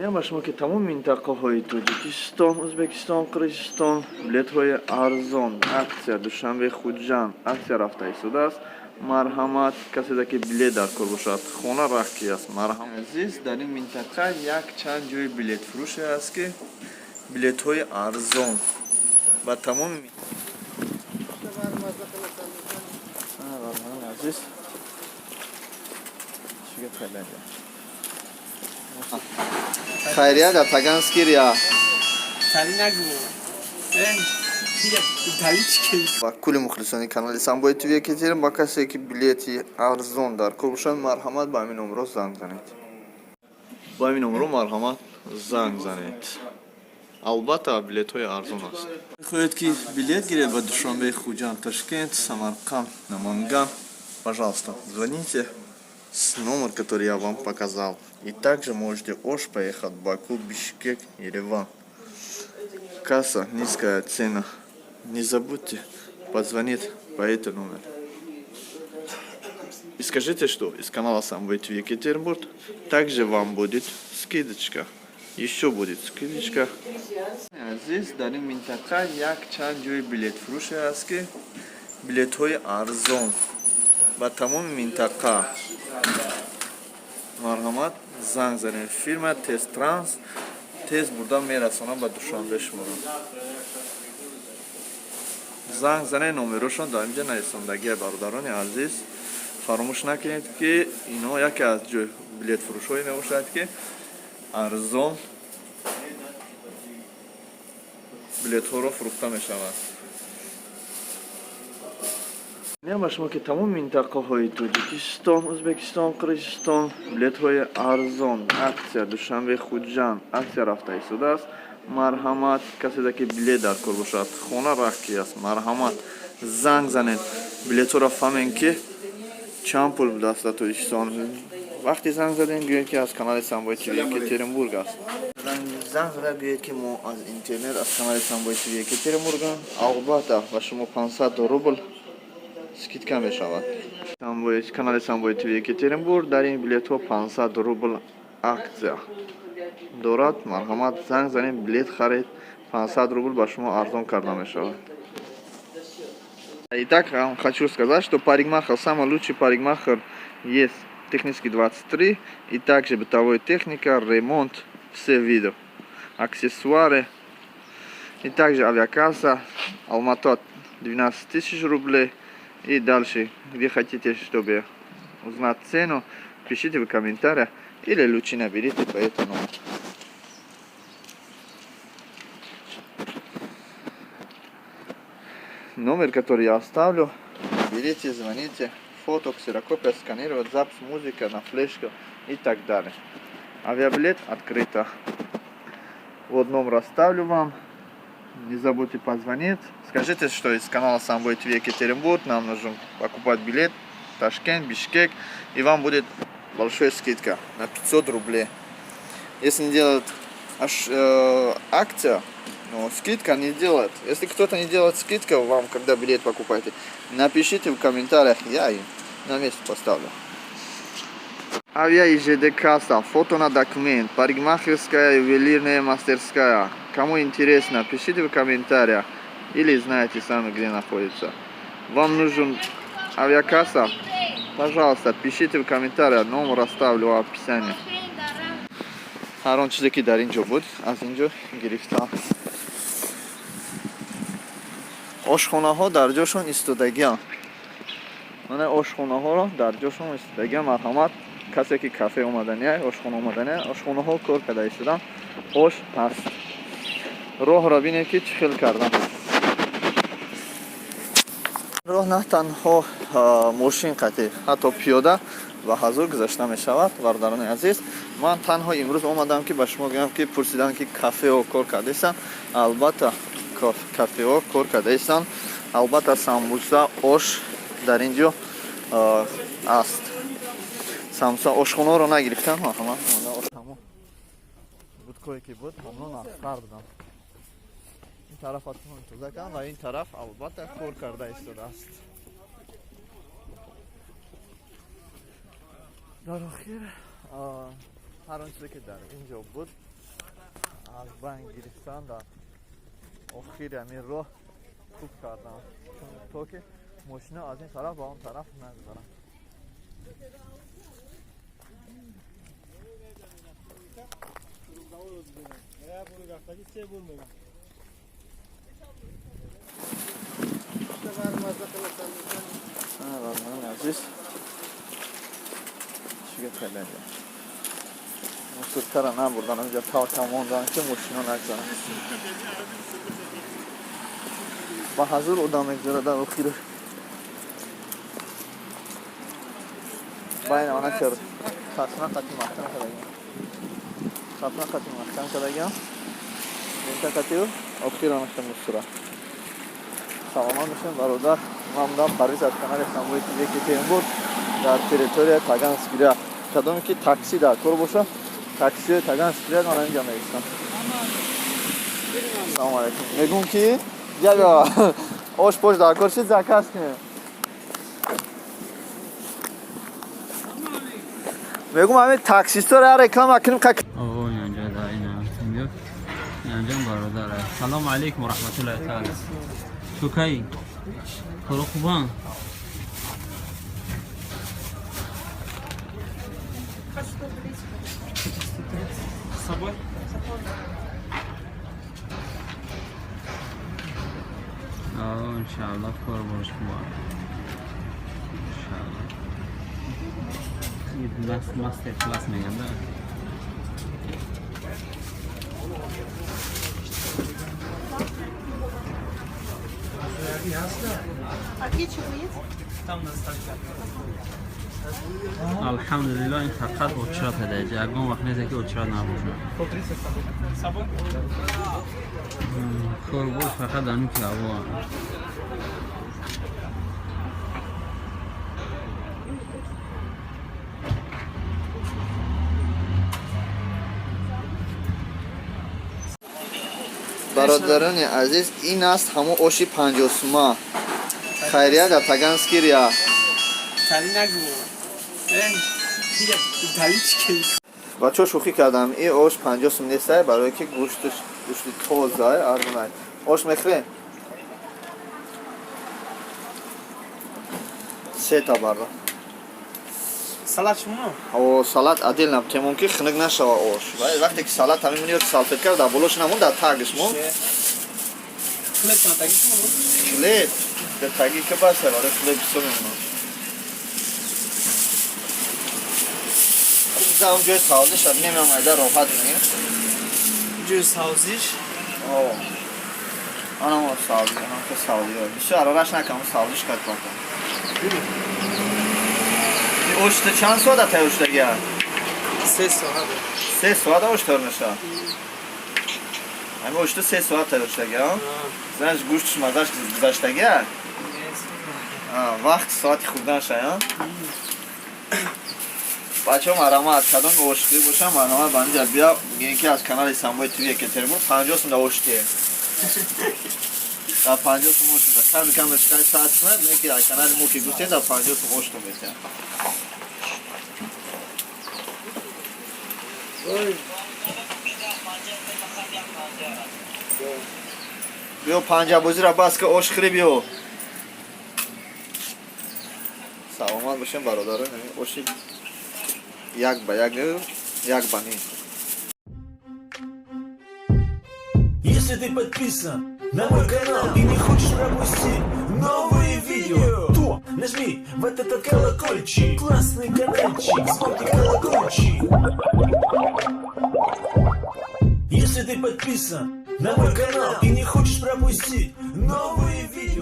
ба шумо ки тамоми минтақаҳои Тоҷикистон, Ӯзбекистон, Қирғизистон билетҳои арзон, аксия душанбе хуҷанд, аксия рафта истодааст. Марҳамат, касе ки билет дар кор бошад, хона раҳки аст. Марҳамат азиз, дар ин минтақа як чанд ҷои билетфурӯше аст ки билетҳои арзон ба тамоми азиз хайрия да таганскирия ба кули мухлисони канали Самбои ТВ кетирем. Ба касе ки билети арзон дар кор бошад, марҳамат ба ҳамин номеро занг занед. Ба ҳамин номеро марҳамат занг занед. Албатта билетҳои арзон аст. Хоҳед ки билет гиред ба Душанбе, Хуҷанд, Ташкент, Самарқанд, Наманган, пожалуйста, звоните с номер, который я вам показал. И также можете Ош поехать в Баку, Бишкек, Ереван. Касса, низкая цена. Не забудьте позвонить по этому номеру. И скажите, что из канала Самбои ТВ Екатеринбург также вам будет скидочка. Еще будет скидочка. Здесь дар ин минтақа як чанд ҷои билетфурӯше аст ки билетҳои арзон ба тамоми минтақа. Марҳамат, занг занед. Фирма Тест Транс тез бурда мерасонад ба Душанбе шуморо. Занг занед, номерошон дар инҷа нависондагия. Бародарони азиз, фаромӯш накунед ки ино яке аз ҷои билетфурӯшҳое мебошад ки арзон билетҳоро фурӯхта мешавад. Ба шумо ки тамоми минтақаҳои Тоҷикистон, Ӯзбекистон, Қирғизистон билетҳои арзон, аксия душанбе хуҷанд, аксия рафта истодааст. Марҳамат, касе ки билет дар кор бошад, хона раҳки аст. Марҳамат, занг занед. Билетҳоро фаҳмед ки чанд пул будааст дар Тоҷикистон. Вақти занг задем, гӯед ки аз канали Самбои ТВ Екатеринбург аст. Занг зада гӯед ки мо аз интернет, аз канали Самбои ТВ Екатеринбургам. Албатта ба шумо 500 рубл скидка мешавад. Канали Самбои ТВ Екатеринбург дар ин билетҳо 500 рубл аксия дорад. Марҳамат, занг занед, билет харед, 500 рубл ба шумо арзон карда мешавад. Итак, хочу сказать, что парикмахер, самый лучший парикмахер есть технический 23, и также бытовая техника, ремонт, все виды, аксессуары, и также авиакасса, Алматы 12 тысяч рублей. И дальше, где хотите, чтобы узнать цену, пишите в комментариях или лучше наберите по этому номеру. Номер, который я оставлю, берите, звоните, фото, ксерокопия, сканировать, запись, музыка на флешку и так далее. Авиабилет открыто. Вот номер оставлю вам. Не забудьте позвонить. Скажите, что из канала Самбои ТВ Екатеринбург нам нужно покупать билет Ташкент, Бишкек, и вам будет большая скидка на 500 рублей. Если не делают акция, но скидка не делает. Если кто-то не делает скидку вам, когда билет покупаете, напишите в комментариях, я им на месте поставлю. Авиа и ЖД касса, фото на документ, парикмахерская, ювелирная мастерская. Кому интересно, пишите в комментариях или знаете сами, где находится. Вам нужен авиакасса? Пожалуйста, пишите в комментариях, номер оставлю в описании. Ҳар он чизе ки дар ин ҷо буд, аз ин ҷо гирифтам. Ошхонаҳо дар ҷошон истодагианд. Мана ошхонаҳоро дар ҷошон истодагианд. Марҳамат, касе ки кафе омаданияй, ошхона омаданияй, ошхонаҳо кор карда истодан, ош ҳаст. Роҳро бинед ки чӣ хел кардан. роҳ на танҳо мошин қатъи, ҳатто пиёда ба ҳазор гузашта мешавад. Бародарони азиз, ман танҳо имрӯз омадам ки ба шумо гӯям ки пурсидам ки кафеҳо кор кардаистанд. Албатта кафеҳо кор кардаистанд. Албатта самбуса, ош дар ин ҷо аст. Самбуса ошхонаҳоро нагирифтам. будкое ки буд, ҳамно нахтар будам. ин тараф тоза кардам ва ин тараф албатта кор карда истодааст. дар охир ҳар он чизе ки дар ин ҷо буд از بند گرفتن در آخر همین راه خوب کردم چون تا که ماشینا از این طرف با اون طرف نگذارم. عزیز چیگه خیلی مستر نبردن اینجا تا کماندن که ماشینا نگذارن با حضور ادام میگذاره در اخیر باید آنها کرد خاصنا خطی محکم کردیم خاصنا خطی محکم کردیم اینتا کتیو اخیر آنها مستر سلام میشن برادر مامدام پاریس از کانال ساموی تیوی که تیم بود در تریتوریا تاگانسکیریا کدومی که تاکسی در کار باشه تاکسی تاگانسکیریا من اینجا میستم. سلام علیکم میگم که یا آش پشت در کار شد زکاس کنه میگم همین تاکسیستا رو رکلام کنیم که اوه اینجا دا اینا اینجا برادر سلام علیکم و رحمت الله تعالی شوکایی کارو خوبان انشاءالله کار باش خوبان انشاءالله ماستر کلاس میگم ده الحمدلله این فقط اچرا پیدا جا اگه وقت نیست که اچرا نباشه کار باش فقط دانو که هوا برادران عزیز این است همون آشی 50 سومه خیریه در تاگانسکیریا تالی نگو تالی چی بچه شوخی کردم این آش 50 سوم نیسته برای که گوشت تازه ارزونه آش میخوری 3 تا برا سالاد شما او سالاد عادل نم تمام که خنک نشه آش وقتی که سالاد همین میاد سالفت کرد در بلوش نمون در تاگش مون کلیت کن تاگی شما کلیت در تاگی که بسه برای کلیت بسه میمونم خوب جای سازش شد نمیم ایده راحت کنیم جوی سازش اوه آنم سازی آنم که سازی داره بیشه عراقش نکنم سازش کت باکن اشت چند ساعت اشت گرد؟ 3 ساعت 3 ساعت اشت نشه همه اشت 3 ساعت اشت گرد؟ زنش گوشتش مزش گذاشته گرد؟ وقت ساعتی خوب نشه بچه ها مرامت کدام اشتی باشم مرامت بندی جد بیا بگین که از کانال ساموی تیوی که ترمون 50 سون در اشتیه در 50 سون اشتی کم کم اشکای ساعت سنه میگه که در کانال مو که گوشتی در 50 سون اشتو میتیم بیو 50 بازی را بس که آش خری بیو سلامت باشیم برادره آشی یک با یک یک бани. Если ты подписан на мой канал и не хочешь пропустить новые видео, то нажми в этот колокольчик, классный каналчик, звонкий колокольчик. Если ты подписан на мой канал и не хочешь пропустить новые видео,